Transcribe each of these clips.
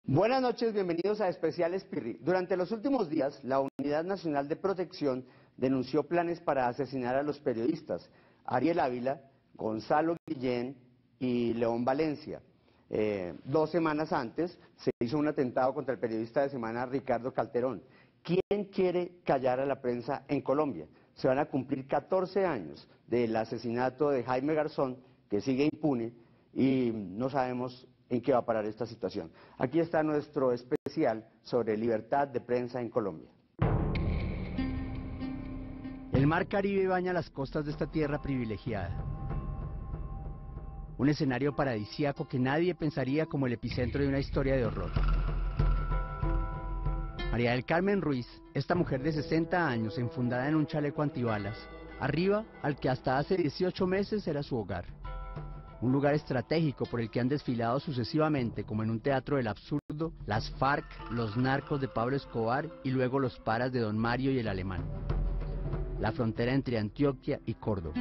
Buenas noches, bienvenidos a Especiales Pirri. Durante los últimos días, la Unidad Nacional de Protección denunció planes para asesinar a los periodistas Ariel Ávila, Gonzalo Guillén y León Valencia. 2 semanas antes se hizo un atentado contra el periodista de Semana Ricardo Calderón. ¿Quién quiere callar a la prensa en Colombia? Se van a cumplir 14 años del asesinato de Jaime Garzón, que sigue impune, y no sabemos en qué va a parar esta situación. Aquí está nuestro especial sobre libertad de prensa en Colombia. El mar Caribe baña las costas de esta tierra privilegiada. Un escenario paradisíaco que nadie pensaría como el epicentro de una historia de horror. María del Carmen Ruiz, esta mujer de 60 años enfundada en un chaleco antibalas, arriba al que hasta hace 18 meses era su hogar. Un lugar estratégico por el que han desfilado sucesivamente, como en un teatro del absurdo, las FARC, los narcos de Pablo Escobar y luego los paras de Don Mario y el Alemán. La frontera entre Antioquia y Córdoba.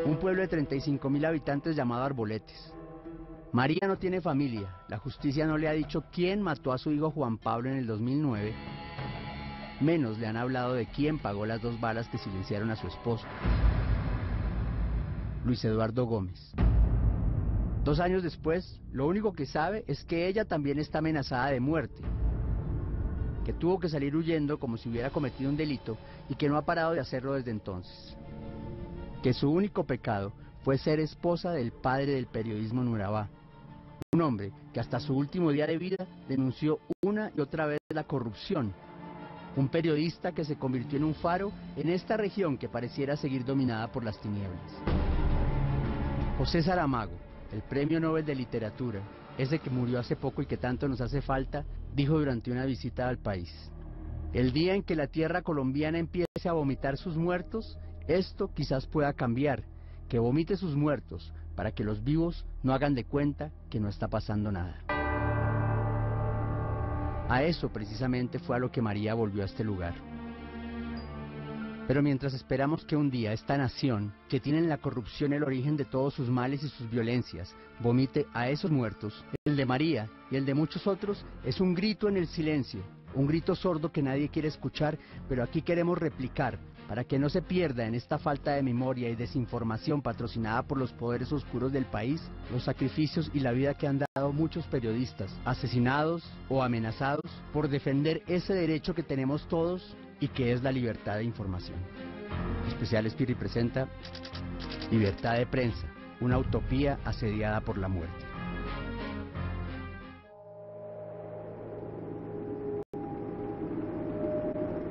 Un pueblo de 35.000 habitantes llamado Arboletes. María no tiene familia, la justicia no le ha dicho quién mató a su hijo Juan Pablo en el 2009, menos le han hablado de quién pagó las 2 balas que silenciaron a su esposo, Luis Eduardo Gómez. 2 años después, lo único que sabe es que ella también está amenazada de muerte, que tuvo que salir huyendo como si hubiera cometido un delito y que no ha parado de hacerlo desde entonces, que su único pecado fue ser esposa del padre del periodismo en Urabá, un hombre que hasta su último día de vida denunció una y otra vez la corrupción, un periodista que se convirtió en un faro en esta región que pareciera seguir dominada por las tinieblas. José Saramago, el Premio Nobel de Literatura, ese que murió hace poco y que tanto nos hace falta, dijo durante una visita al país: el día en que la tierra colombiana empiece a vomitar sus muertos, esto quizás pueda cambiar, que vomite sus muertos, para que los vivos no hagan de cuenta que no está pasando nada. A eso precisamente fue a lo que María volvió a este lugar. Pero mientras esperamos que un día esta nación, que tiene en la corrupción el origen de todos sus males y sus violencias, vomite a esos muertos, el de María y el de muchos otros es un grito en el silencio, un grito sordo que nadie quiere escuchar, pero aquí queremos replicar, para que no se pierda en esta falta de memoria y desinformación patrocinada por los poderes oscuros del país, los sacrificios y la vida que han dado muchos periodistas, asesinados o amenazados por defender ese derecho que tenemos todos y que es la libertad de información. Especiales Pirri presenta Libertad de Prensa, una utopía asediada por la muerte.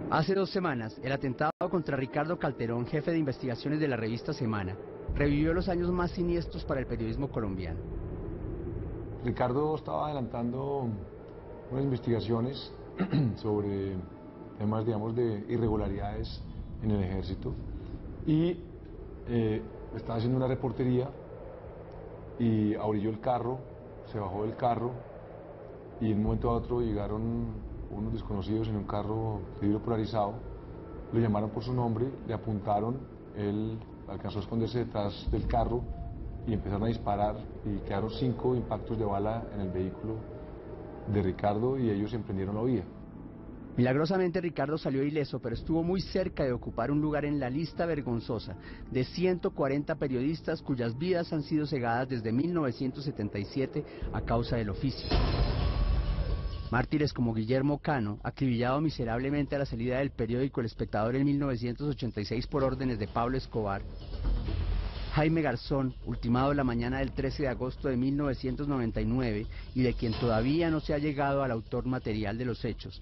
Hace 2 semanas, el atentado contra Ricardo Calderón, jefe de investigaciones de la revista Semana, revivió los años más siniestros para el periodismo colombiano. Ricardo estaba adelantando unas investigaciones sobre temas, digamos, de irregularidades en el ejército y estaba haciendo una reportería y abrió el carro, se bajó del carro y de un momento a otro llegaron unos desconocidos en un carro de vidrio polarizado, lo llamaron por su nombre, le apuntaron, él alcanzó a esconderse detrás del carro y empezaron a disparar y quedaron 5 impactos de bala en el vehículo de Ricardo y ellos emprendieron la huida. Milagrosamente Ricardo salió ileso, pero estuvo muy cerca de ocupar un lugar en la lista vergonzosa de 140 periodistas cuyas vidas han sido cegadas desde 1977 a causa del oficio. Mártires como Guillermo Cano, acribillado miserablemente a la salida del periódico El Espectador en 1986 por órdenes de Pablo Escobar. Jaime Garzón, ultimado la mañana del 13 de agosto de 1999 y de quien todavía no se ha llegado al autor material de los hechos.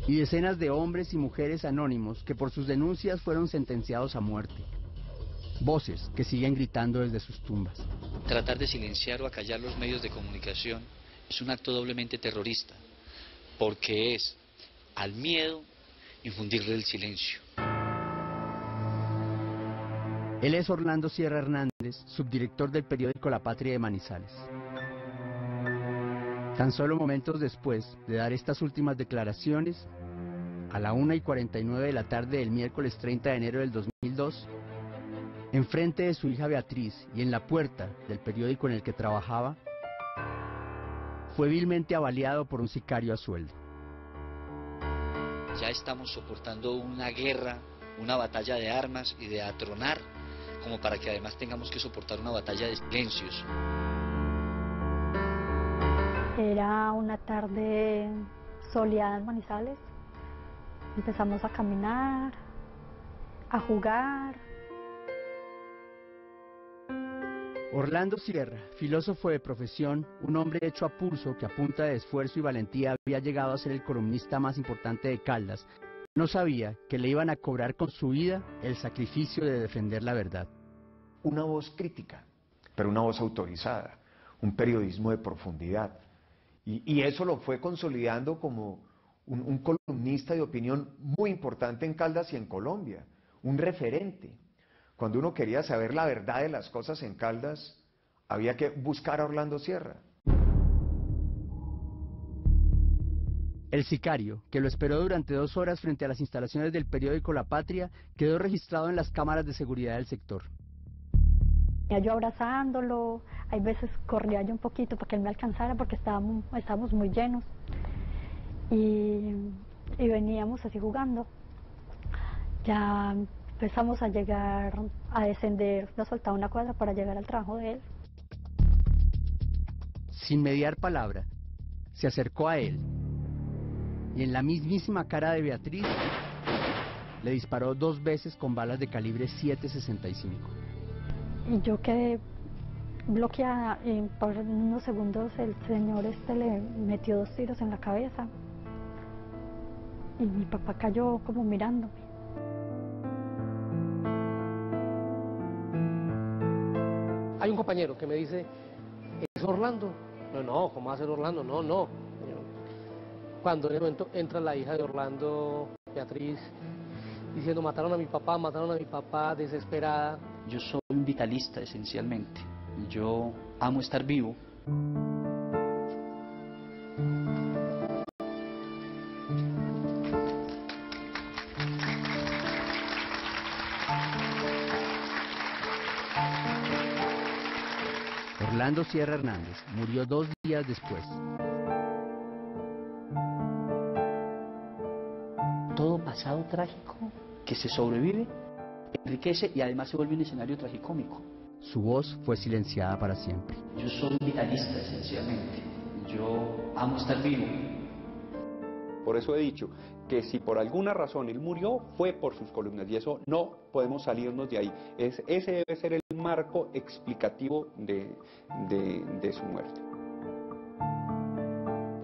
Y decenas de hombres y mujeres anónimos que por sus denuncias fueron sentenciados a muerte. Voces que siguen gritando desde sus tumbas. Tratar de silenciar o acallar los medios de comunicación es un acto doblemente terrorista, porque es al miedo infundirle el silencio. Él es Orlando Sierra Hernández, subdirector del periódico La Patria de Manizales. Tan solo momentos después de dar estas últimas declaraciones, a la 1:49 de la tarde del miércoles 30 de enero del 2002, enfrente de su hija Beatriz y en la puerta del periódico en el que trabajaba, fue vilmente avaliado por un sicario a sueldo. Ya estamos soportando una guerra, una batalla de armas y de atronar, como para que además tengamos que soportar una batalla de silencios. Era una tarde soleada en Manizales. Empezamos a caminar, a jugar. Orlando Sierra, filósofo de profesión, un hombre hecho a pulso que a punta de esfuerzo y valentía había llegado a ser el columnista más importante de Caldas, no sabía que le iban a cobrar con su vida el sacrificio de defender la verdad. Una voz crítica, pero una voz autorizada, un periodismo de profundidad. Y eso lo fue consolidando como un columnista de opinión muy importante en Caldas y en Colombia, un referente. Cuando uno quería saber la verdad de las cosas en Caldas, había que buscar a Orlando Sierra. El sicario, que lo esperó durante 2 horas frente a las instalaciones del periódico La Patria, quedó registrado en las cámaras de seguridad del sector. Yo abrazándolo, hay veces corría yo un poquito para que él me alcanzara porque estábamos muy llenos y veníamos así jugando. Ya empezamos a llegar, a descender, nos faltaba una cuadra para llegar al trabajo de él. Sin mediar palabra, se acercó a él y en la mismísima cara de Beatriz le disparó 2 veces con balas de calibre 7.65. Y yo quedé bloqueada y por unos segundos el señor le metió 2 tiros en la cabeza y mi papá cayó como mirándome. Hay un compañero que me dice, ¿es Orlando? No, ¿cómo va a ser Orlando? No. Cuando en el momento entra la hija de Orlando, Beatriz, diciendo mataron a mi papá, desesperada. Yo soy un vitalista esencialmente. Yo amo estar vivo. Orlando Sierra Hernández murió 2 días después. Todo pasado trágico que se sobrevive, enriquece y además se vuelve un escenario tragicómico. Su voz fue silenciada para siempre. Yo soy un vitalista esencialmente. Yo amo estar vivo. Por eso he dicho que si por alguna razón él murió, fue por sus columnas, y eso no podemos salirnos de ahí. Ese debe ser el marco explicativo de su muerte.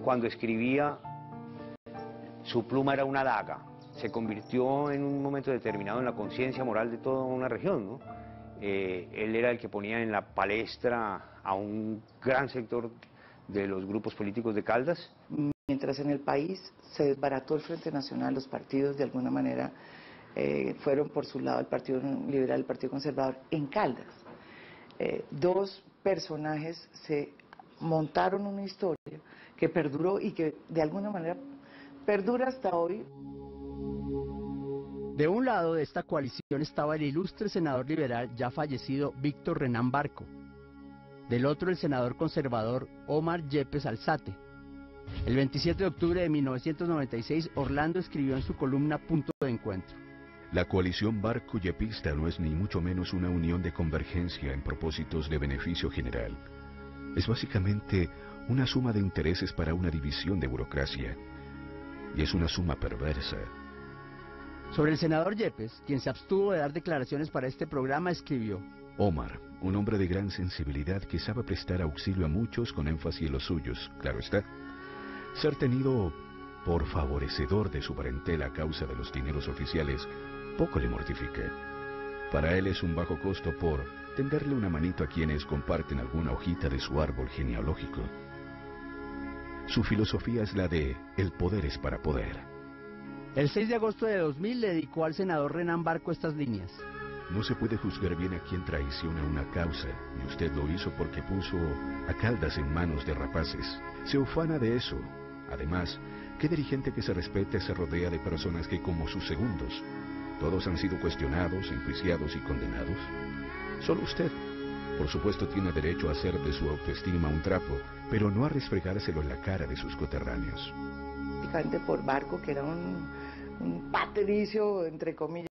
Cuando escribía, su pluma era una daga, se convirtió en un momento determinado en la conciencia moral de toda una región, ¿no? Él era el que ponía en la palestra a un gran sector de los grupos políticos de Caldas. Mientras en el país se desbarató el Frente Nacional, los partidos de alguna manera fueron por su lado el Partido Liberal, el Partido Conservador. En Caldas, 2 personajes se montaron una historia que perduró y que de alguna manera perdura hasta hoy. De un lado de esta coalición estaba el ilustre senador liberal ya fallecido Víctor Renán Barco. Del otro el senador conservador Omar Yepes Alzate. El 27 de octubre de 1996, Orlando escribió en su columna Punto de Encuentro: la coalición barco-yepista no es ni mucho menos una unión de convergencia en propósitos de beneficio general. Es básicamente una suma de intereses para una división de burocracia. Y es una suma perversa. Sobre el senador Yepes, quien se abstuvo de dar declaraciones para este programa, escribió: Omar, un hombre de gran sensibilidad que sabe prestar auxilio a muchos con énfasis en los suyos, claro está. Ser tenido por favorecedor de su parentela a causa de los dineros oficiales poco le mortifica. Para él es un bajo costo por tenderle una manito a quienes comparten alguna hojita de su árbol genealógico. Su filosofía es la de el poder es para poder. El 6 de agosto de 2000 le dedicó al senador Renán Barco estas líneas: no se puede juzgar bien a quien traiciona una causa, y usted lo hizo porque puso a Caldas en manos de rapaces. Se ufana de eso. Además, ¿qué dirigente que se respete se rodea de personas que, como sus segundos, todos han sido cuestionados, enjuiciados y condenados? Solo usted. Por supuesto tiene derecho a hacer de su autoestima un trapo, pero no a restregárselo en la cara de sus coterráneos. Por Barco, que era un patricio, entre comillas,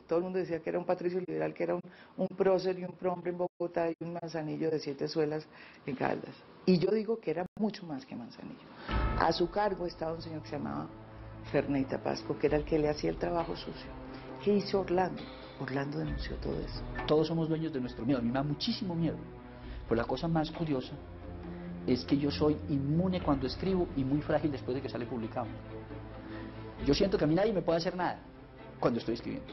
todo el mundo decía que era un patricio liberal, que era un prócer y un prohombre en Bogotá y un Manzanillo de 7 suelas en Caldas. Y yo digo que era mucho más que Manzanillo. A su cargo estaba un señor que se llamaba Ferney Tapasco, que era el que le hacía el trabajo sucio. ¿Qué hizo Orlando? Orlando denunció todo eso. Todos somos dueños de nuestro miedo, a mí me da muchísimo miedo. Pero la cosa más curiosa es que yo soy inmune cuando escribo y muy frágil después de que sale publicado. Yo siento que a mí nadie me puede hacer nada cuando estoy escribiendo.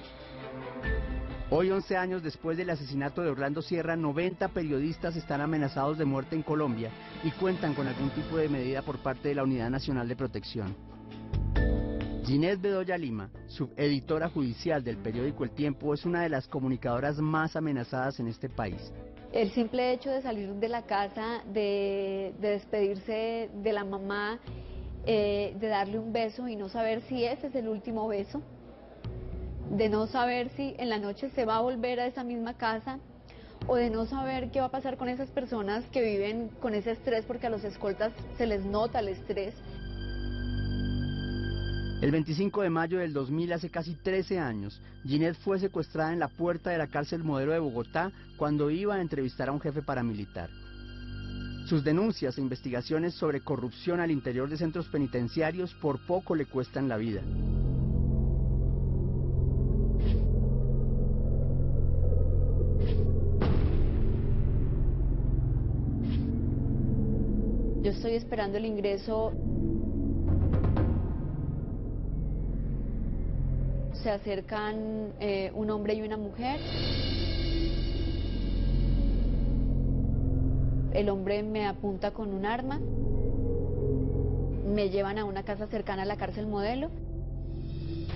Hoy, 11 años después del asesinato de Orlando Sierra, 90 periodistas están amenazados de muerte en Colombia y cuentan con algún tipo de medida por parte de la Unidad Nacional de Protección. Ginette Bedoya Lima, subeditora judicial del periódico El Tiempo, es una de las comunicadoras más amenazadas en este país. El simple hecho de salir de la casa, de despedirse de la mamá, de darle un beso y no saber si ese es el último beso, de no saber si en la noche se va a volver a esa misma casa, o de no saber qué va a pasar con esas personas que viven con ese estrés, porque a los escoltas se les nota el estrés. El 25 de mayo del 2000, hace casi 13 años, Ginette fue secuestrada en la puerta de la cárcel Modelo de Bogotá cuando iba a entrevistar a un jefe paramilitar. Sus denuncias e investigaciones sobre corrupción al interior de centros penitenciarios por poco le cuestan la vida. Yo estoy esperando el ingreso. Se acercan un hombre y una mujer. El hombre me apunta con un arma. Me llevan a una casa cercana a la cárcel Modelo.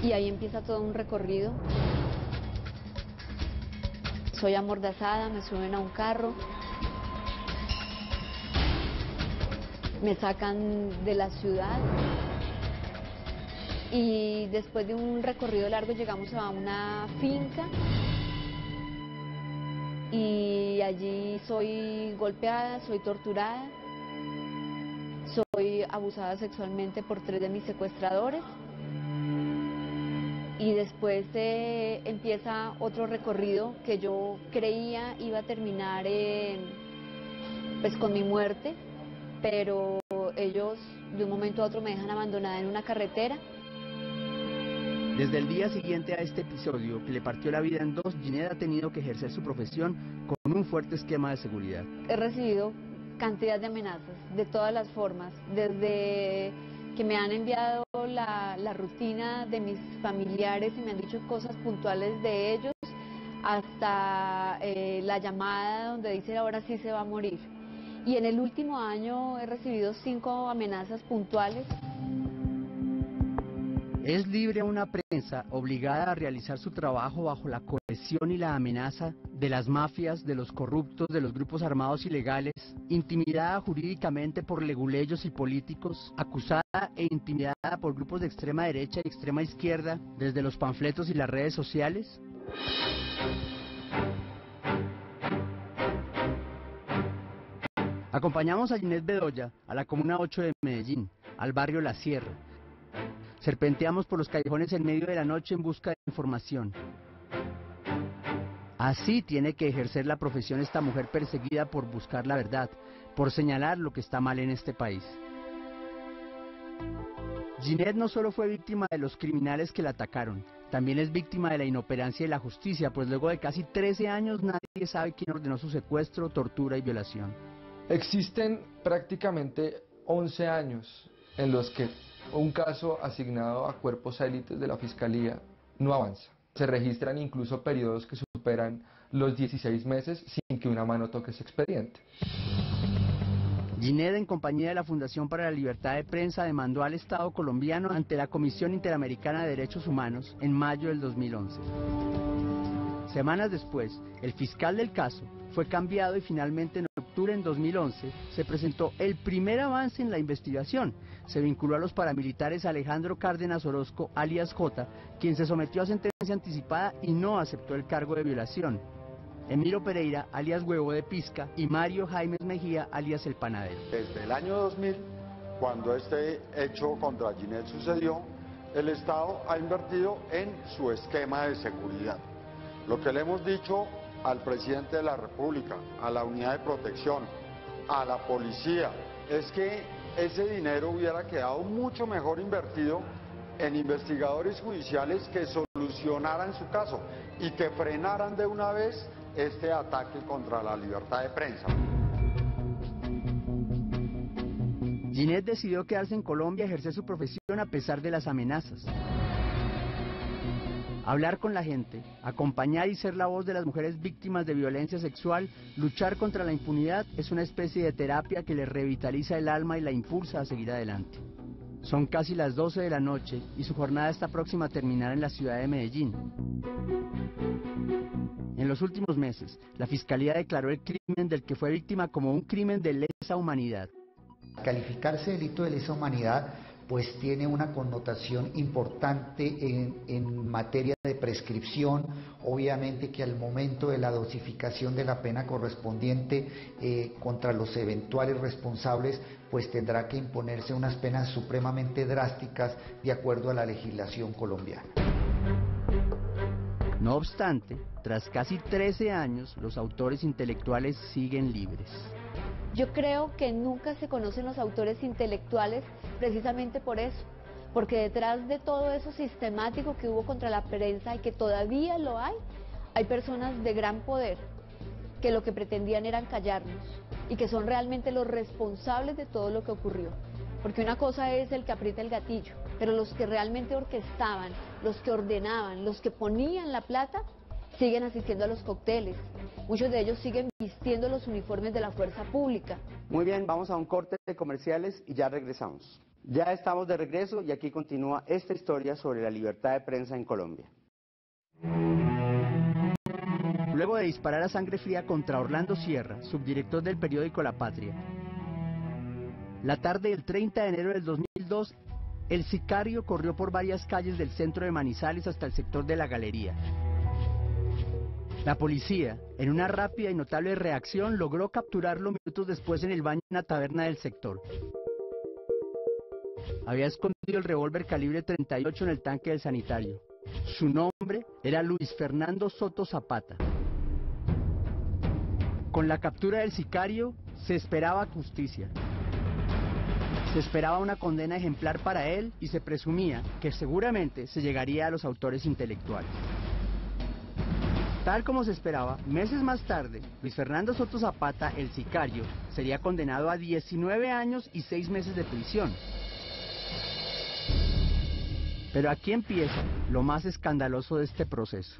Y ahí empieza todo un recorrido. Soy amordazada, me suben a un carro. Me sacan de la ciudad. Y después de un recorrido largo llegamos a una finca y allí soy golpeada, soy torturada, soy abusada sexualmente por 3 de mis secuestradores y después empieza otro recorrido que yo creía iba a terminar pues con mi muerte, pero ellos de un momento a otro me dejan abandonada en una carretera. Desde el día siguiente a este episodio, que le partió la vida en dos, Ginette ha tenido que ejercer su profesión con un fuerte esquema de seguridad. He recibido cantidad de amenazas, de todas las formas, desde que me han enviado la rutina de mis familiares y me han dicho cosas puntuales de ellos, hasta la llamada donde dice ahora sí se va a morir. Y en el último año he recibido 5 amenazas puntuales. ¿Es libre una prensa obligada a realizar su trabajo bajo la coerción y la amenaza de las mafias, de los corruptos, de los grupos armados ilegales, intimidada jurídicamente por leguleyos y políticos, acusada e intimidada por grupos de extrema derecha y extrema izquierda, desde los panfletos y las redes sociales? Acompañamos a Ginette Bedoya a la Comuna 8 de Medellín, al barrio La Sierra. Serpenteamos por los callejones en medio de la noche en busca de información. Así tiene que ejercer la profesión esta mujer perseguida por buscar la verdad, por señalar lo que está mal en este país. Ginette no solo fue víctima de los criminales que la atacaron, también es víctima de la inoperancia de la justicia, pues luego de casi 13 años nadie sabe quién ordenó su secuestro, tortura y violación. Existen prácticamente 11 años en los que un caso asignado a cuerpos élites de la Fiscalía no avanza. Se registran incluso periodos que superan los 16 meses sin que una mano toque ese expediente. Ginette, en compañía de la Fundación para la Libertad de Prensa, demandó al Estado colombiano ante la Comisión Interamericana de Derechos Humanos en mayo del 2011. Semanas después, el fiscal del caso fue cambiado y finalmente en octubre de 2011 se presentó el primer avance en la investigación. Se vinculó a los paramilitares Alejandro Cárdenas Orozco, alias J, quien se sometió a sentencia anticipada y no aceptó el cargo de violación. Emiro Pereira, alias Huevo de Pizca, y Mario Jaimes Mejía, alias El Panadero. Desde el año 2000, cuando este hecho contra Ginette sucedió, el Estado ha invertido en su esquema de seguridad. Lo que le hemos dicho al presidente de la República, a la unidad de protección, a la policía, es que ese dinero hubiera quedado mucho mejor invertido en investigadores judiciales que solucionaran su caso y que frenaran de una vez este ataque contra la libertad de prensa. Ginette decidió quedarse en Colombia y ejercer su profesión a pesar de las amenazas. Hablar con la gente, acompañar y ser la voz de las mujeres víctimas de violencia sexual, luchar contra la impunidad es una especie de terapia que les revitaliza el alma y la impulsa a seguir adelante. Son casi las 12 de la noche y su jornada está próxima a terminar en la ciudad de Medellín. En los últimos meses, la Fiscalía declaró el crimen del que fue víctima como un crimen de lesa humanidad. Calificarse delito de lesa humanidad pues tiene una connotación importante en materia de prescripción, obviamente que al momento de la dosificación de la pena correspondiente contra los eventuales responsables, pues tendrá que imponerse unas penas supremamente drásticas de acuerdo a la legislación colombiana. No obstante, tras casi 13 años, los autores intelectuales siguen libres. Yo creo que nunca se conocen los autores intelectuales precisamente por eso, porque detrás de todo eso sistemático que hubo contra la prensa y que todavía lo hay personas de gran poder que lo que pretendían era callarnos y que son realmente los responsables de todo lo que ocurrió. Porque una cosa es el que aprieta el gatillo, pero los que realmente orquestaban, los que ordenaban, los que ponían la plata, siguen asistiendo a los cócteles. Muchos de ellos siguen vistiendo los uniformes de la fuerza pública. Muy bien, vamos a un corte de comerciales y ya regresamos. Ya estamos de regreso y aquí continúa esta historia sobre la libertad de prensa en Colombia. Luego de disparar a sangre fría contra Orlando Sierra, subdirector del periódico La Patria, la tarde del 30 de enero del 2002, el sicario corrió por varias calles del centro de Manizales hasta el sector de La Galería. La policía, en una rápida y notable reacción, logró capturarlo minutos después en el baño de una taberna del sector. Había escondido el revólver calibre 38 en el tanque del sanitario. Su nombre era Luis Fernando Soto Zapata. Con la captura del sicario, se esperaba justicia. Se esperaba una condena ejemplar para él y se presumía que seguramente se llegaría a los autores intelectuales. Tal como se esperaba, meses más tarde, Luis Fernando Soto Zapata, el sicario, sería condenado a 19 años y 6 meses de prisión. Pero aquí empieza lo más escandaloso de este proceso.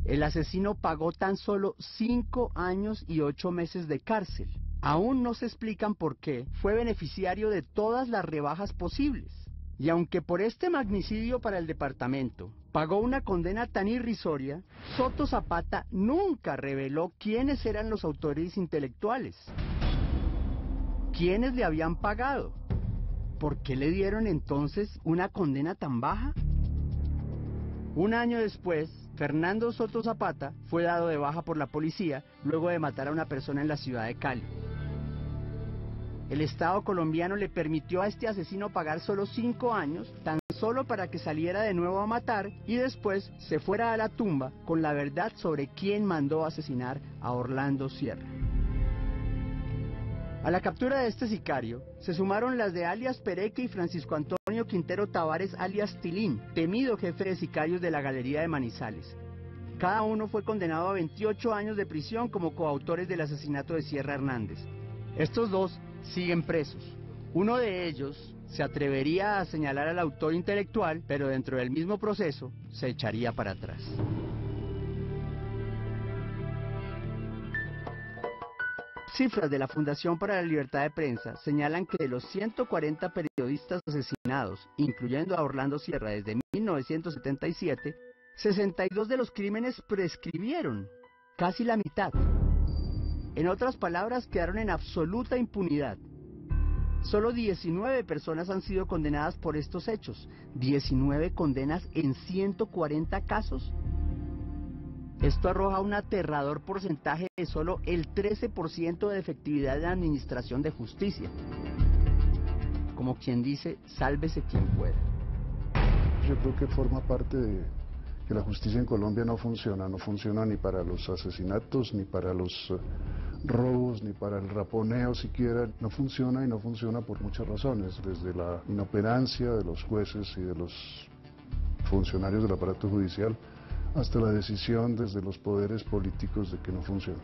El asesino pagó tan solo 5 años y 8 meses de cárcel. Aún no se explican por qué fue beneficiario de todas las rebajas posibles. Y aunque por este magnicidio para el departamento pagó una condena tan irrisoria, Soto Zapata nunca reveló quiénes eran los autores intelectuales. ¿Quiénes le habían pagado? ¿Por qué le dieron entonces una condena tan baja? Un año después, Fernando Soto Zapata fue dado de baja por la policía luego de matar a una persona en la ciudad de Cali. El Estado colombiano le permitió a este asesino pagar solo 5 años, tan solo para que saliera de nuevo a matar y después se fuera a la tumba con la verdad sobre quién mandó asesinar a Orlando Sierra. A la captura de este sicario se sumaron las de alias Pereque y Francisco Antonio Quintero Tavares alias Tilín, temido jefe de sicarios de la Galería de Manizales. Cada uno fue condenado a 28 años de prisión como coautores del asesinato de Sierra Hernández. Estos dos siguen presos. Uno de ellos se atrevería a señalar al autor intelectual, pero dentro del mismo proceso se echaría para atrás. Cifras de la Fundación para la Libertad de Prensa señalan que de los 140 periodistas asesinados, incluyendo a Orlando Sierra desde 1977, 62 de los crímenes prescribieron, casi la mitad. En otras palabras, quedaron en absoluta impunidad. Solo 19 personas han sido condenadas por estos hechos. 19 condenas en 140 casos. Esto arroja un aterrador porcentaje de solo el 13% de efectividad en la administración de justicia. Como quien dice, sálvese quien pueda. Yo creo que forma parte de que la justicia en Colombia no funciona ni para los asesinatos, ni para los robos, ni para el raponeo siquiera. No funciona, y no funciona por muchas razones, desde la inoperancia de los jueces y de los funcionarios del aparato judicial, hasta la decisión desde los poderes políticos de que no funcione.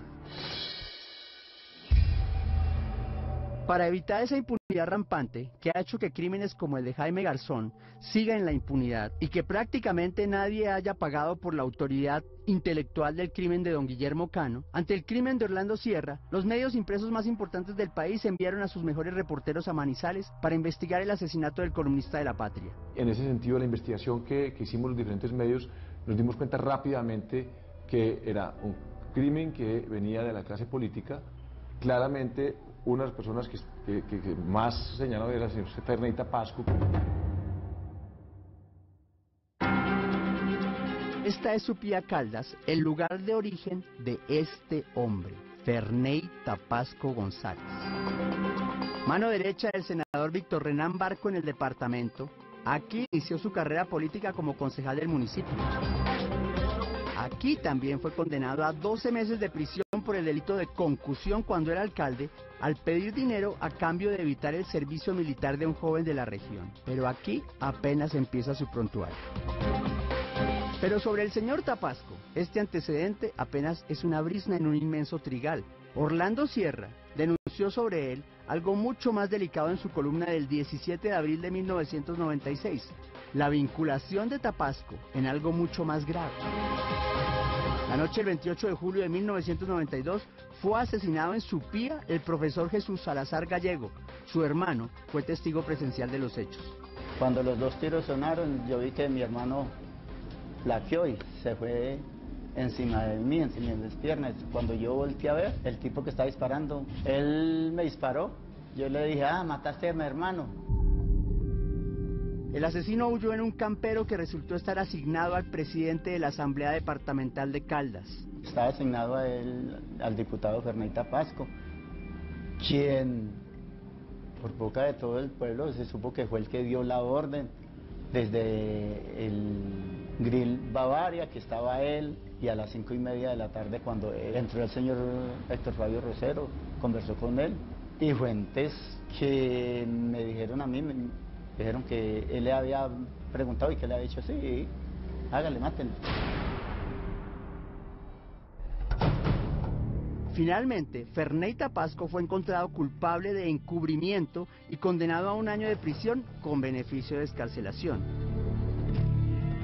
Para evitar esa impunidad rampante que ha hecho que crímenes como el de Jaime Garzón sigan en la impunidad y que prácticamente nadie haya pagado por la autoridad intelectual del crimen de don Guillermo Cano, ante el crimen de Orlando Sierra, los medios impresos más importantes del país enviaron a sus mejores reporteros a Manizales para investigar el asesinato del columnista de La Patria. En ese sentido, la investigación que hicimos los diferentes medios, nos dimos cuenta rápidamente que era un crimen que venía de la clase política. Claramente, una de las personas que más señaló era el señor Ferney Tapasco. Esta es Supía Caldas, el lugar de origen de este hombre, Ferney Tapasco González. Mano derecha del senador Víctor Renán Barco en el departamento, aquí inició su carrera política como concejal del municipio. Aquí también fue condenado a 12 meses de prisión por el delito de concusión cuando era alcalde, al pedir dinero a cambio de evitar el servicio militar de un joven de la región. Pero aquí apenas empieza su prontuario. Pero sobre el señor Tapasco, este antecedente apenas es una brizna en un inmenso trigal. Orlando Sierra denunció sobre él algo mucho más delicado en su columna del 17 de abril de 1996, la vinculación de Tapasco en algo mucho más grave. La noche del 28 de julio de 1992 fue asesinado en Supía el profesor Jesús Salazar Gallego. Su hermano fue testigo presencial de los hechos. Cuando los dos tiros sonaron, yo vi que mi hermano flaqueó y se fue encima de mí, encima de mis piernas. Cuando yo volteé a ver, el tipo que estaba disparando, él me disparó. Yo le dije, mataste a mi hermano. El asesino huyó en un campero que resultó estar asignado al presidente de la Asamblea Departamental de Caldas. Estaba asignado a él, al diputado Ferney Tapasco, quien, por boca de todo el pueblo, se supo que fue el que dio la orden desde el Grill Bavaria, que estaba él, y a las 5:30 de la tarde, cuando entró el señor Héctor Fabio Rosero, conversó con él, y fuentes que me dijeron a mí, dijeron que él le había preguntado y que le había dicho, sí, hágale, mátenlo. Finalmente, Ferney Tapasco fue encontrado culpable de encubrimiento y condenado a 1 año de prisión con beneficio de excarcelación.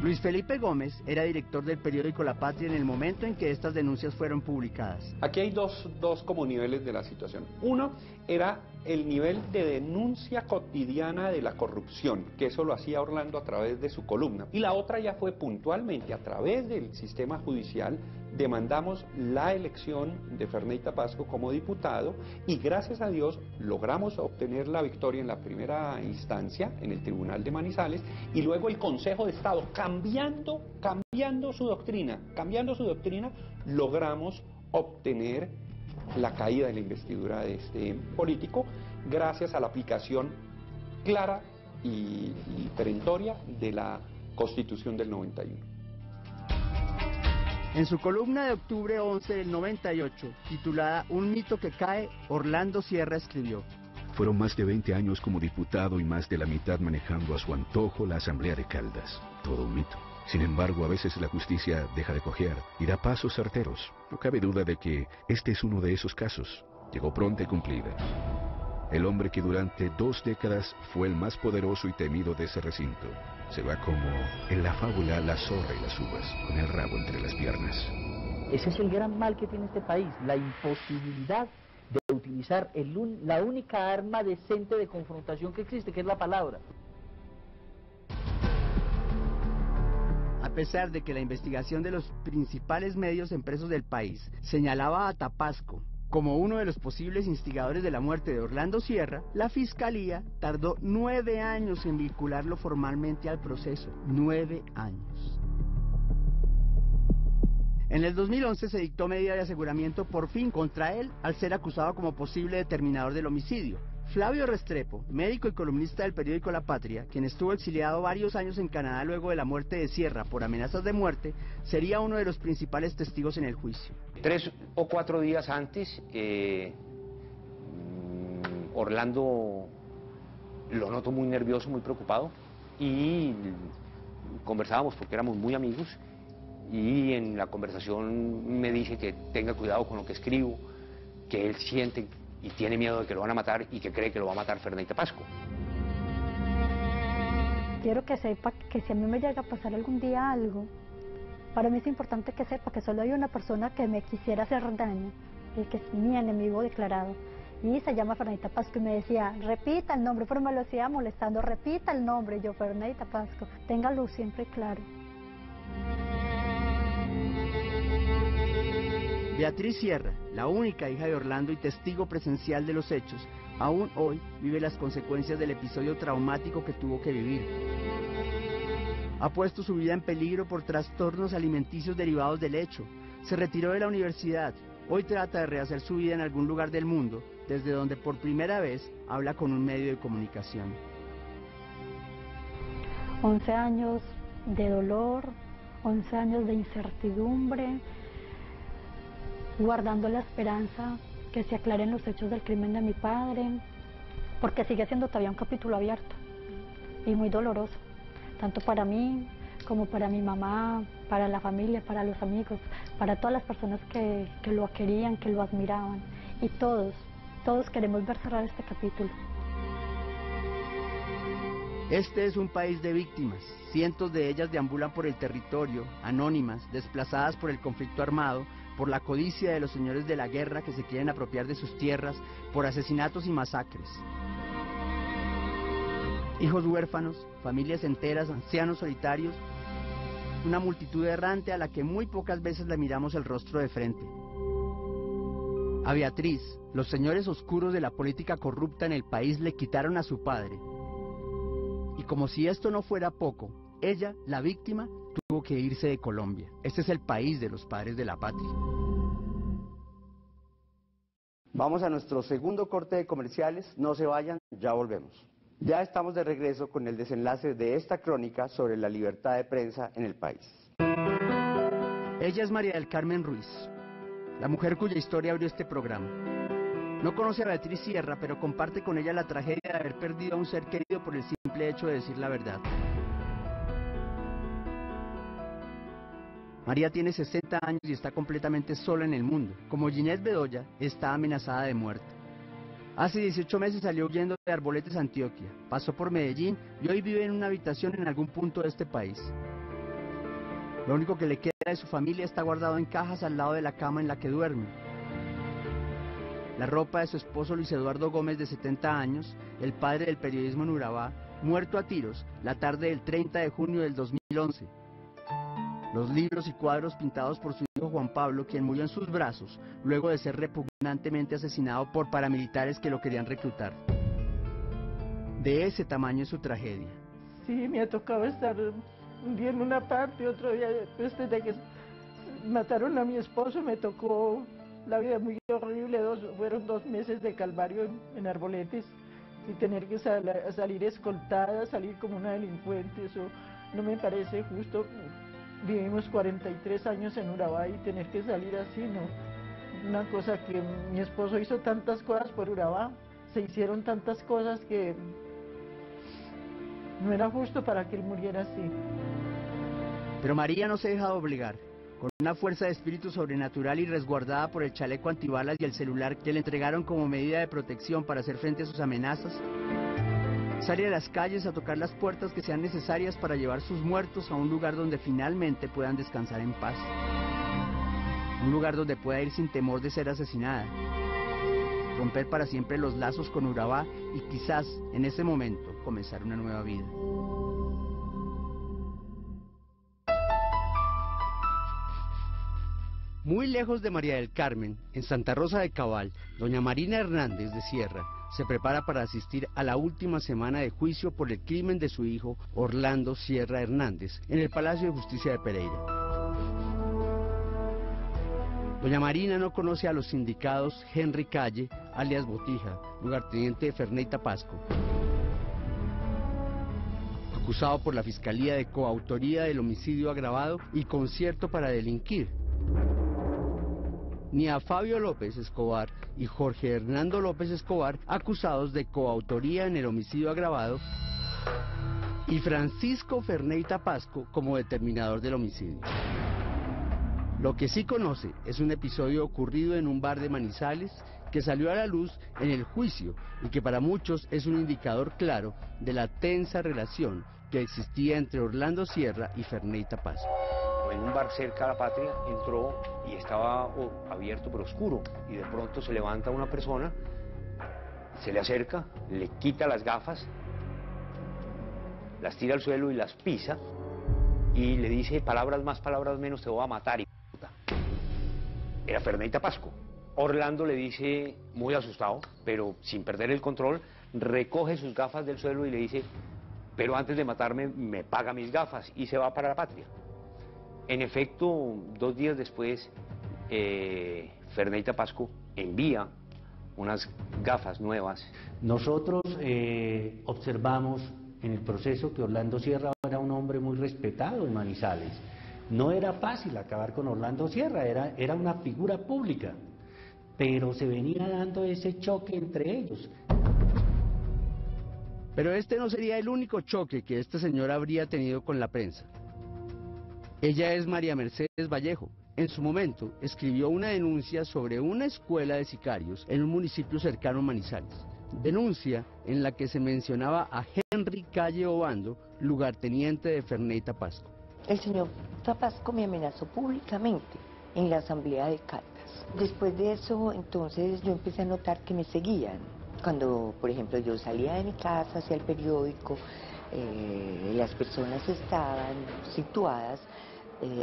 Luis Felipe Gómez era director del periódico La Patria en el momento en que estas denuncias fueron publicadas. Aquí hay dos como niveles de la situación. Uno era el nivel de denuncia cotidiana de la corrupción, que eso lo hacía Orlando a través de su columna. Y la otra ya fue puntualmente a través del sistema judicial. Demandamos la elección de Ferney Tapasco como diputado y gracias a Dios logramos obtener la victoria en la primera instancia en el Tribunal de Manizales y luego el Consejo de Estado cambiando su doctrina, logramos obtener la caída de la investidura de este político gracias a la aplicación clara y perentoria de la Constitución del 91. En su columna de octubre 11 del 98, titulada Un mito que cae, Orlando Sierra escribió: Fueron más de 20 años como diputado y más de la mitad manejando a su antojo la Asamblea de Caldas. Todo un mito. Sin embargo, a veces la justicia deja de cojear y da pasos certeros. No cabe duda de que este es uno de esos casos. Llegó pronta y cumplida. El hombre que durante 2 décadas fue el más poderoso y temido de ese recinto. Se va como en la fábula La zorra y las uvas, con el rabo entre las piernas. Ese es el gran mal que tiene este país, la imposibilidad de utilizar la única arma decente de confrontación que existe, que es la palabra. A pesar de que la investigación de los principales medios impresos del país señalaba a Tapasco como uno de los posibles instigadores de la muerte de Orlando Sierra, la Fiscalía tardó 9 años en vincularlo formalmente al proceso. 9 años. En el 2011 se dictó medida de aseguramiento por fin contra él al ser acusado como posible determinador del homicidio. Flavio Restrepo, médico y columnista del periódico La Patria, quien estuvo exiliado varios años en Canadá luego de la muerte de Sierra por amenazas de muerte, sería uno de los principales testigos en el juicio. 3 o 4 días antes, Orlando lo noto muy nervioso, muy preocupado, y conversábamos porque éramos muy amigos, y en la conversación me dice que tenga cuidado con lo que escribo, que él siente y tiene miedo de que lo van a matar y que cree que lo va a matar Ferneyta Pasco. Quiero que sepa que si a mí me llega a pasar algún día algo, para mí es importante que sepa que solo hay una persona que me quisiera hacer daño, y que es mi enemigo declarado, y se llama Ferneyta Pasco, y me decía, repita el nombre, pero me lo hacía molestando, repita el nombre, y yo, Ferneyta Pasco, téngalo siempre claro. Beatriz Sierra, la única hija de Orlando y testigo presencial de los hechos, aún hoy vive las consecuencias del episodio traumático que tuvo que vivir. Ha puesto su vida en peligro por trastornos alimenticios derivados del hecho. Se retiró de la universidad. Hoy trata de rehacer su vida en algún lugar del mundo, desde donde por primera vez habla con un medio de comunicación. 11 años de dolor, 11 años de incertidumbre, guardando la esperanza que se aclaren los hechos del crimen de mi padre, porque sigue siendo todavía un capítulo abierto y muy doloroso, tanto para mí como para mi mamá, para la familia, para los amigos, para todas las personas que lo querían, que lo admiraban, y todos queremos ver cerrar este capítulo. Este es un país de víctimas. Cientos de ellas deambulan por el territorio, anónimas, desplazadas por el conflicto armado, por la codicia de los señores de la guerra que se quieren apropiar de sus tierras, por asesinatos y masacres. Hijos huérfanos, familias enteras, ancianos solitarios, una multitud errante a la que muy pocas veces le miramos el rostro de frente. A Beatriz, los señores oscuros de la política corrupta en el país le quitaron a su padre. Y como si esto no fuera poco, ella, la víctima, tuvo que irse de Colombia. Este es el país de los padres de la patria. Vamos a nuestro segundo corte de comerciales. No se vayan, ya volvemos. Ya estamos de regreso con el desenlace de esta crónica sobre la libertad de prensa en el país. Ella es María del Carmen Ruiz, la mujer cuya historia abrió este programa. No conoce a Beatriz Sierra, pero comparte con ella la tragedia de haber perdido a un ser querido por el simple hecho de decir la verdad. María tiene 60 años y está completamente sola en el mundo. Como Ginette Bedoya, está amenazada de muerte. Hace 18 meses salió huyendo de Arboletes, Antioquia. Pasó por Medellín y hoy vive en una habitación en algún punto de este país. Lo único que le queda de su familia está guardado en cajas al lado de la cama en la que duerme. La ropa de su esposo Luis Eduardo Gómez, de 70 años, el padre del periodismo en Urabá, muerto a tiros la tarde del 30 de junio del 2011. Los libros y cuadros pintados por su hijo Juan Pablo, quien murió en sus brazos, luego de ser repugnantemente asesinado por paramilitares que lo querían reclutar. De ese tamaño es su tragedia. Sí, me ha tocado estar un día en una parte, otro día después de que mataron a mi esposo, me tocó la vida muy horrible. Fueron 2 meses de calvario en Arboletes, y tener que salir escoltada, salir como una delincuente, eso no me parece justo. Vivimos 43 años en Urabá y tener que salir así, ¿no? Una cosa que mi esposo hizo tantas cosas por Urabá, se hicieron tantas cosas que no era justo para que él muriera así. Pero María no se deja doblegar. Con una fuerza de espíritu sobrenatural y resguardada por el chaleco antibalas y el celular que le entregaron como medida de protección para hacer frente a sus amenazas, sale a las calles a tocar las puertas que sean necesarias para llevar sus muertos a un lugar donde finalmente puedan descansar en paz. Un lugar donde pueda ir sin temor de ser asesinada. Romper para siempre los lazos con Urabá y quizás en ese momento comenzar una nueva vida. Muy lejos de María del Carmen, en Santa Rosa de Cabal, doña Marina Hernández de Sierra se prepara para asistir a la última semana de juicio por el crimen de su hijo Orlando Sierra Hernández en el Palacio de Justicia de Pereira. Doña Marina no conoce a los sindicados Henry Calle, alias Botija, lugarteniente de Ferney Tapasco, acusado por la Fiscalía de coautoría del homicidio agravado y concierto para delinquir, ni a Fabio López Escobar y Jorge Hernando López Escobar, acusados de coautoría en el homicidio agravado, y Francisco Ferney Tapasco como determinador del homicidio. Lo que sí conoce es un episodio ocurrido en un bar de Manizales que salió a la luz en el juicio y que para muchos es un indicador claro de la tensa relación que existía entre Orlando Sierra y Ferney Tapasco. En un bar cerca a la Patria entró y estaba abierto pero oscuro, y de pronto se levanta una persona, se le acerca, le quita las gafas, las tira al suelo y las pisa y le dice palabras más, palabras menos, te voy a matar, y puta. Era Ferney Tapasco. Orlando le dice, muy asustado, pero sin perder el control, recoge sus gafas del suelo y le dice, pero antes de matarme me paga mis gafas, y se va para la Patria. En efecto, 2 días después, Ferney Tapasco envía unas gafas nuevas. Nosotros observamos en el proceso que Orlando Sierra era un hombre muy respetado en Manizales. No era fácil acabar con Orlando Sierra, era una figura pública, pero se venía dando ese choque entre ellos. Pero este no sería el único choque que este señor habría tenido con la prensa. Ella es María Mercedes Vallejo. En su momento escribió una denuncia sobre una escuela de sicarios en un municipio cercano a Manizales. Denuncia en la que se mencionaba a Henry Calle Obando, lugarteniente de Ferney Tapasco. El señor Tapasco me amenazó públicamente en la asamblea de Caldas. Después de eso, entonces yo empecé a notar que me seguían. Cuando, por ejemplo, yo salía de mi casa hacia el periódico, las personas estaban situadas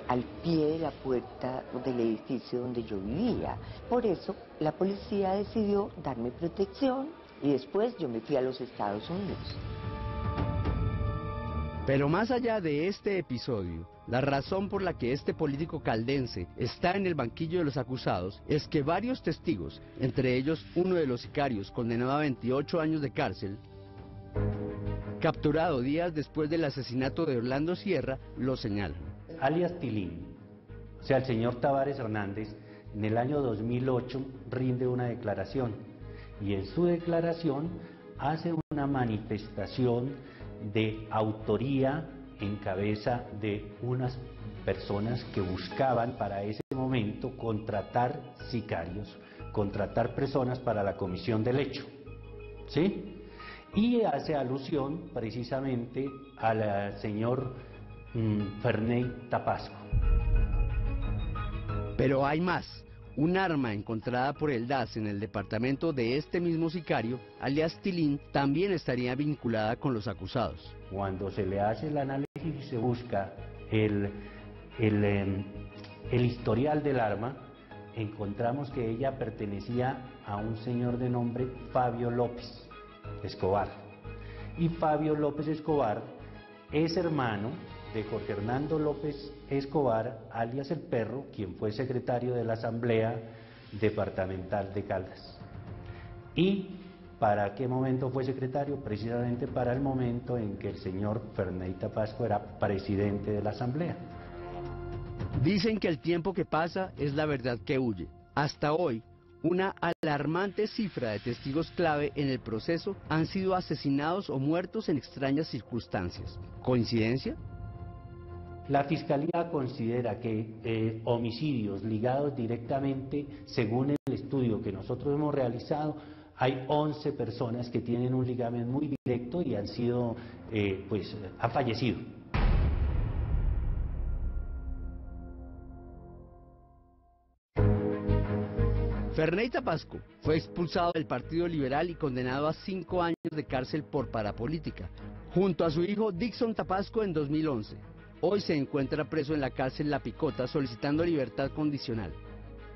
al pie de la puerta del edificio donde yo vivía. Por eso la policía decidió darme protección y después yo me fui a los Estados Unidos. Pero más allá de este episodio, la razón por la que este político caldense está en el banquillo de los acusados es que varios testigos, entre ellos uno de los sicarios condenado a 28 años de cárcel, capturado días después del asesinato de Orlando Sierra, lo señalan. Alias Tilín, o sea, el señor Tavares Hernández, en el año 2008 rinde una declaración, y en su declaración hace una manifestación de autoría en cabeza de unas personas que buscaban para ese momento contratar sicarios, contratar personas para la comisión del hecho, ¿sí? Y hace alusión precisamente al señor Ferney Tapasco. Pero hay más. Un arma encontrada por el DAS en el departamento de este mismo sicario, alias Tilín, también estaría vinculada con los acusados. Cuando se le hace el análisis y se busca el historial del arma, encontramos que ella pertenecía a un señor de nombre Fabio López Escobar. Y Fabio López Escobar es hermano de Jorge Hernando López Escobar, alias El Perro, quien fue secretario de la Asamblea Departamental de Caldas. ¿Y para qué momento fue secretario? Precisamente para el momento en que el señor Ferney Tapasco era presidente de la Asamblea. Dicen que el tiempo que pasa es la verdad que huye. Hasta hoy, una alarmante cifra de testigos clave en el proceso han sido asesinados o muertos en extrañas circunstancias. ¿Coincidencia? La Fiscalía considera que homicidios ligados directamente, según el estudio que nosotros hemos realizado, hay 11 personas que tienen un ligamen muy directo y han sido, han fallecido. Ferney Tapasco fue expulsado del Partido Liberal y condenado a 5 años de cárcel por parapolítica, junto a su hijo Dixon Tapasco en 2011. Hoy se encuentra preso en la cárcel La Picota solicitando libertad condicional.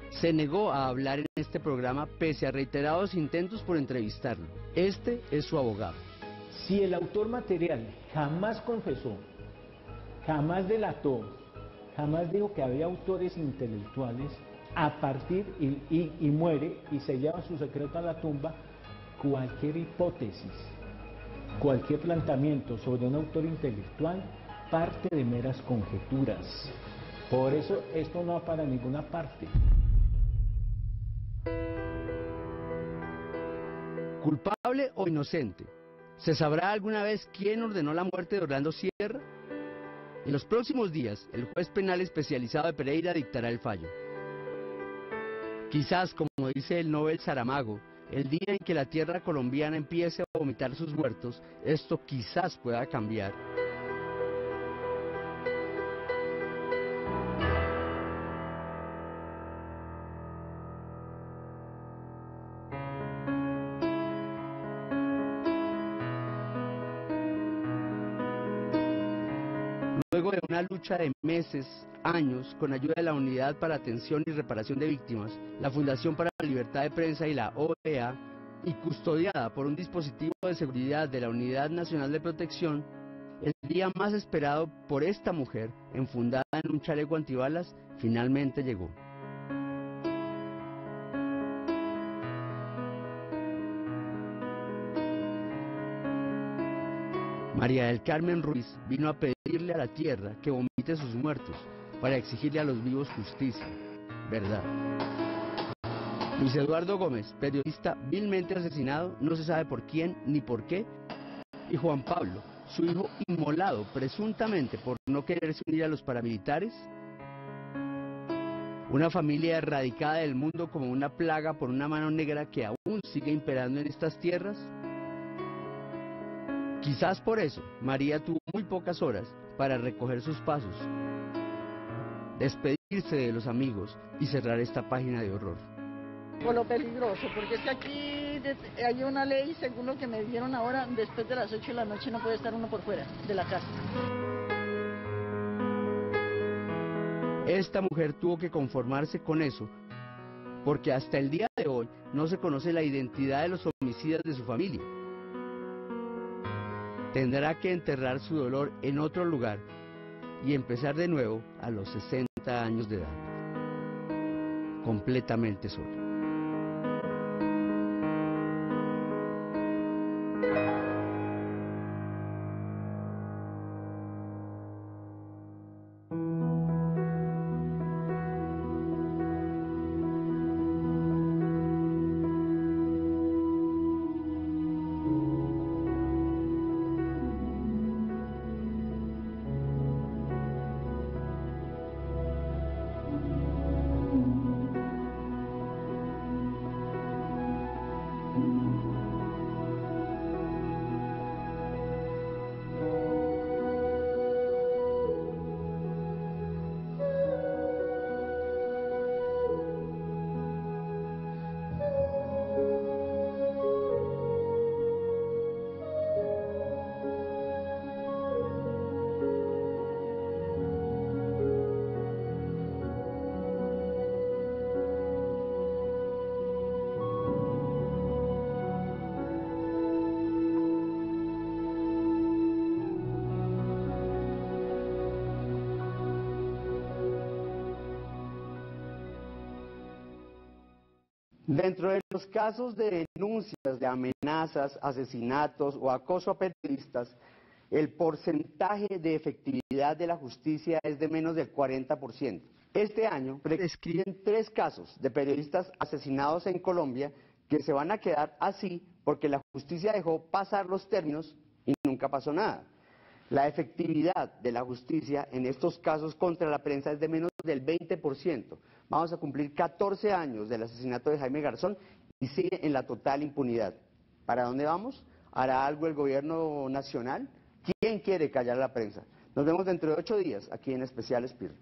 Se negó a hablar en este programa pese a reiterados intentos por entrevistarlo. Este es su abogado. Si el autor material jamás confesó, jamás delató, jamás dijo que había autores intelectuales, a partir y muere y se lleva su secreto a la tumba, cualquier hipótesis, cualquier planteamiento sobre un autor intelectual parte de meras conjeturas. Por eso esto no va para ninguna parte. ¿Culpable o inocente? ¿Se sabrá alguna vez quién ordenó la muerte de Orlando Sierra? En los próximos días, el juez penal especializado de Pereira dictará el fallo. Quizás, como dice el Nobel Saramago, el día en que la tierra colombiana empiece a vomitar sus muertos, esto quizás pueda cambiar. Luego de una lucha de meses, años, con ayuda de la Unidad para Atención y Reparación de Víctimas, la Fundación para la Libertad de Prensa y la OEA, y custodiada por un dispositivo de seguridad de la Unidad Nacional de Protección, el día más esperado por esta mujer, enfundada en un chaleco antibalas, finalmente llegó. María del Carmen Ruiz vino a pedirle a la tierra que vomite sus muertos, para exigirle a los vivos justicia, verdad. Luis Eduardo Gómez, periodista vilmente asesinado, no se sabe por quién ni por qué, y Juan Pablo, su hijo inmolado presuntamente por no quererse unir a los paramilitares. Una familia erradicada del mundo como una plaga por una mano negra que aún sigue imperando en estas tierras. Quizás por eso, María tuvo muy pocas horas para recoger sus pasos, despedirse de los amigos y cerrar esta página de horror. Por lo peligroso, porque es que aquí hay una ley, según lo que me dijeron ahora, después de las 8 de la noche no puede estar uno por fuera de la casa. Esta mujer tuvo que conformarse con eso, porque hasta el día de hoy no se conoce la identidad de los homicidas de su familia. Tendrá que enterrar su dolor en otro lugar y empezar de nuevo a los 60 años de edad, completamente sola. Dentro de los casos de denuncias de amenazas, asesinatos o acoso a periodistas, el porcentaje de efectividad de la justicia es de menos del 40%. Este año prescriben 3 casos de periodistas asesinados en Colombia que se van a quedar así porque la justicia dejó pasar los términos y nunca pasó nada. La efectividad de la justicia en estos casos contra la prensa es de menos del 20%. Vamos a cumplir 14 años del asesinato de Jaime Garzón y sigue en la total impunidad. ¿Para dónde vamos? ¿Hará algo el gobierno nacional? ¿Quién quiere callar a la prensa? Nos vemos dentro de 8 días aquí en Especial Espirri.